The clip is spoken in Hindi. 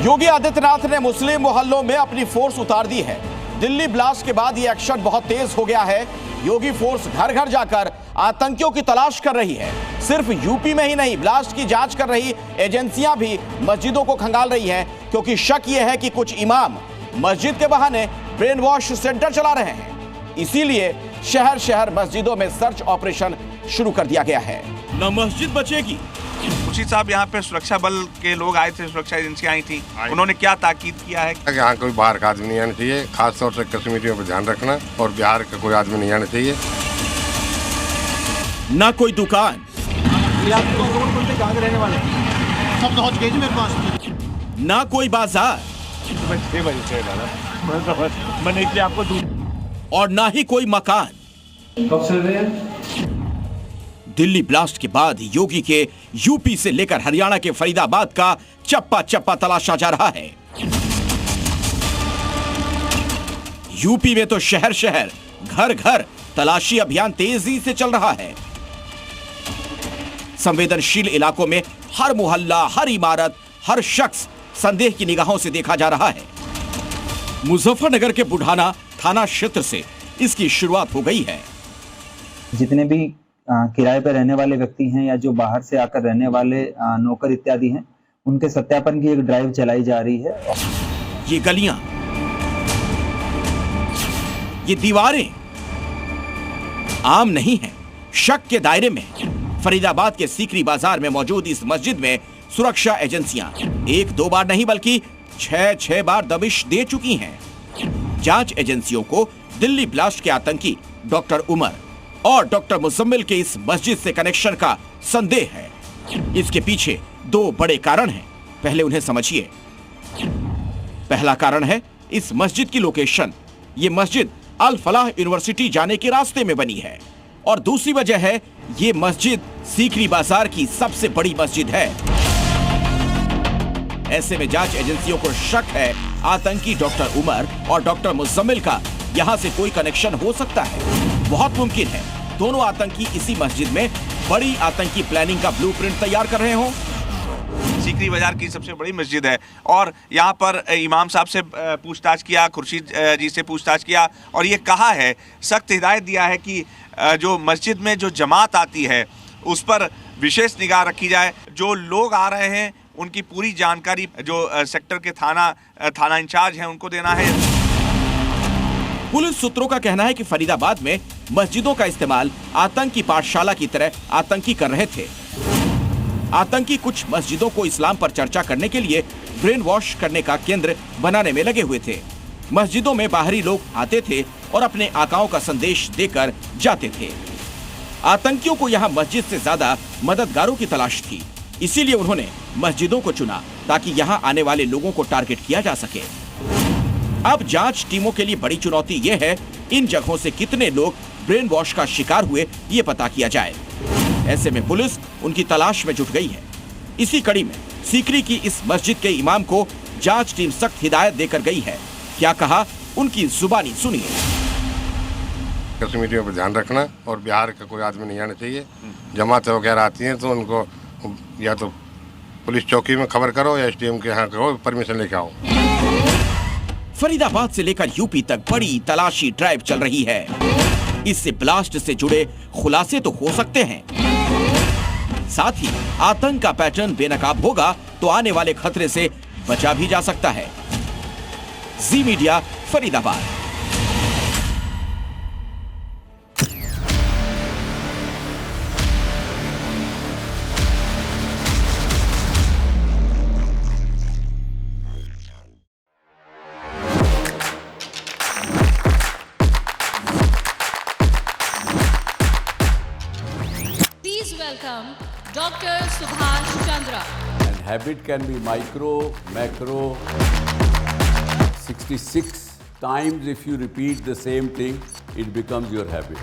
योगी आदित्यनाथ ने मुस्लिम मोहल्लों में अपनी फोर्स उतार दी है। दिल्ली ब्लास्ट के बाद यह एक्शन बहुत तेज हो गया है। योगी फोर्स घर घर जाकर आतंकियों की तलाश कर रही है। सिर्फ यूपी में ही नहीं, ब्लास्ट की जांच कर रही एजेंसियां भी मस्जिदों को खंगाल रही हैं, क्योंकि शक यह है कि कुछ इमाम मस्जिद के बहाने ब्रेन वॉश सेंटर चला रहे हैं। इसीलिए शहर शहर मस्जिदों में सर्च ऑपरेशन शुरू कर दिया गया है। न मस्जिद बचेगी। खुर्शीद साहब, यहाँ पे सुरक्षा बल के लोग आए थे, सुरक्षा एजेंसियां आई थी, उन्होंने क्या ताकीद किया है? यहाँ कोई बाहर का आदमी नहीं आना चाहिए, खासतौर से कश्मीरियों पर ध्यान रखना, और बिहार का कोई आदमी नहीं आना चाहिए। ना कोई दुकान, ना कोई बाजार, और ना ही कोई मकान। कब चल रहे हैं? दिल्ली ब्लास्ट के बाद योगी के यूपी से लेकर हरियाणा के फरीदाबाद का चप्पा चप्पा तलाशा जा रहा है। यूपी में तो शहर शहर, घर घर तलाशी अभियान तेजी से चल रहा है। संवेदनशील इलाकों में हर मोहल्ला, हर इमारत, हर शख्स संदेह की निगाहों से देखा जा रहा है। मुजफ्फरनगर के बुढ़ाना थाना क्षेत्र से इसकी शुरुआत हो गई है। जितने भी किराए पर रहने वाले व्यक्ति हैं या जो बाहर से आकर रहने वाले नौकर इत्यादि हैं, उनके सत्यापन की एक ड्राइव चलाई जा रही है। ये गलियां, ये दीवारें आम नहीं हैं। शक के दायरे में फरीदाबाद के सीकरी बाजार में मौजूद इस मस्जिद में सुरक्षा एजेंसियां एक दो बार नहीं बल्कि छह बार दबिश दे चुकी हैं। जांच एजेंसियों को दिल्ली ब्लास्ट के आतंकी डॉक्टर उमर और डॉक्टर मुजम्मिल के इस मस्जिद से कनेक्शन का संदेह है। इसके पीछे दो बड़े कारण हैं, पहले उन्हें समझिए। पहला कारण है इस मस्जिद की लोकेशन। ये मस्जिद अल फलाह यूनिवर्सिटी जाने के रास्ते में बनी है, और दूसरी वजह है ये मस्जिद सीकरी बाजार की सबसे बड़ी मस्जिद है। ऐसे में जांच एजेंसियों को शक है आतंकी डॉक्टर उमर और डॉक्टर मुजम्मिल का यहां से कोई कनेक्शन हो सकता है। बहुत मुमकिन है दोनों आतंकी इसी मस्जिद में बड़ी आतंकी प्लानिंग का ब्लूप्रिंट तैयार कर रहे हों। सीकरी बाजार की सबसे बड़ी मस्जिद है, और यहाँ पर इमाम साहब से पूछताछ किया, खुर्शीद जी से पूछताछ किया, और ये कहा है, सख्त हिदायत दिया है कि जो मस्जिद में जो जमात आती है उस पर विशेष निगाह रखी जाए। जो लोग आ रहे हैं उनकी पूरी जानकारी जो सेक्टर के थाना इंचार्ज हैं उनको देना है। पुलिस सूत्रों का कहना है कि फरीदाबाद में मस्जिदों का इस्तेमाल आतंकी पाठशाला की तरह आतंकी कर रहे थे। आतंकी कुछ मस्जिदों को इस्लाम पर चर्चा करने के लिए ब्रेन वॉश करने का केंद्र बनाने में लगे हुए थे। मस्जिदों में बाहरी लोग आते थे और अपने आकाओं का संदेश देकर जाते थे। आतंकियों को यहाँ मस्जिद से ज्यादा मददगारों की तलाश थी, इसीलिए उन्होंने मस्जिदों को चुना ताकि यहाँ आने वाले लोगों को टारगेट किया जा सके। अब जांच टीमों के लिए बड़ी चुनौती यह है इन जगहों से कितने लोग ब्रेन वॉश का शिकार हुए ये पता किया जाए। ऐसे में पुलिस उनकी तलाश में जुट गई है। इसी कड़ी में सीकरी की इस मस्जिद के इमाम को जांच टीम सख्त हिदायत देकर गई है। क्या कहा, उनकी जुबानी सुनिए। कश्मीरियों पर ध्यान रखना, और बिहार का कोई आदमी नहीं आना चाहिए। जमातें वगैरह आती हैं तो उनको या तो पुलिस चौकी में खबर करो या एसडीएम के यहाँ करो, परमिशन लेके आओ। फरीदाबाद से लेकर यूपी तक बड़ी तलाशी ड्राइव चल रही है। इससे ब्लास्ट से जुड़े खुलासे तो हो सकते हैं, साथ ही आतंक का पैटर्न बेनकाब होगा तो आने वाले खतरे से बचा भी जा सकता है। Zee Media, Faridabad. Welcome Dr. Subhash Chandra. And habit can be micro, macro. 66 times if you repeat the same thing, it becomes your habit.